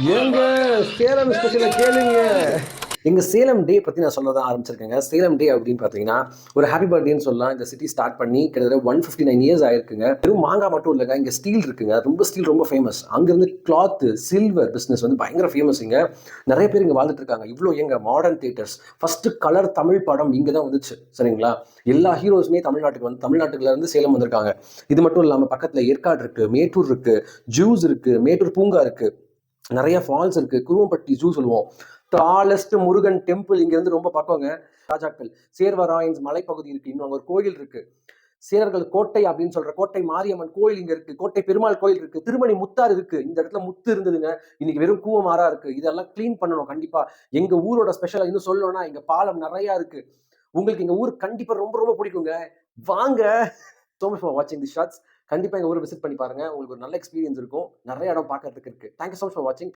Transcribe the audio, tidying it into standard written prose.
ஏங்க சேலம் ஸ்பெஷலை கேளுங்க. எங்க சேலம் டே பத்தி நான் சொல்ல தான் ஆரம்பிச்சிருக்கேங்க. சேலம் டே அப்படின்னு பார்த்தீங்கன்னா, ஒரு ஹாப்பி பர்த்டேன்னு சொல்லலாம். இந்த சிட்டி ஸ்டார்ட் பண்ணி கிட்டத்தட்ட 159 இயர்ஸ் ஆயிருக்குங்க. வெறும் மாங்கா மட்டும் இல்லைங்க. இங்க ஸ்டீல் இருக்குங்க. ஸ்டீல் ரொம்ப ஃபேமஸ். அங்கிருந்து கிளாத், சில்வர் பிசினஸ் வந்து பயங்கர ஃபேமஸ்ங்க. நிறைய பேர் இங்க வாழ்ந்துட்டு இருக்காங்க. இவ்வளோ ஏங்க modern theatres. First colour Tamil படம் இங்க தான் வந்துச்சு. சரிங்களா? எல்லா ஹீரோஸுமே தமிழ்நாட்டுல இருந்து சேலம் வந்திருக்காங்க. இது மட்டும் இல்லாம பக்கத்துல ஏற்காடு இருக்கு, மேட்டூர் இருக்கு, ஜூஸ் இருக்கு, மேட்டூர் பூங்கா இருக்கு. நிறைய ஃபால்ஸ் இருக்கு. குருவம்பட்டி ஜூ சொல்லுவோம். டாலஸ்ட் முருகன் டெம்பிள் இங்க இருந்து ரொம்ப பக்கங்க. ராஜாக்கள் சேர்வராயன்ஸ் மலைப்பகுதி இருக்கு. இன்னும் அங்க ஒரு கோயில் இருக்கு. சேரர்கள் கோட்டை அப்படின்னு சொல்ற கோட்டை மாரியம்மன் கோயில் இங்க இருக்கு. கோட்டை பெருமாள் கோயில் இருக்கு. திருமணி முத்தாறு இருக்கு. இந்த இடத்துல முத்து இருந்ததுங்க. இன்னைக்கு வெறும் கூவமாறா இருக்கு. இதெல்லாம் கிளீன் பண்ணணும் கண்டிப்பா. எங்க ஊரோட ஸ்பெஷலா இன்னும் சொல்லணும்னா இங்க பாலம் நிறைய இருக்கு. உங்களுக்கு எங்க ஊர் கண்டிப்பா ரொம்ப ரொம்ப பிடிக்குங்க. வாங்க. so much for watching the shots. கண்டிப்பா எங்க ஊரை விசிட் பண்ணி பாருங்க. உங்களுக்கு ஒரு நல்ல எக்ஸ்பீரியன்ஸ் இருக்கும். நிறைய இடம் பார்க்கறதுக்கு இருக்கு. Thank you so much for watching.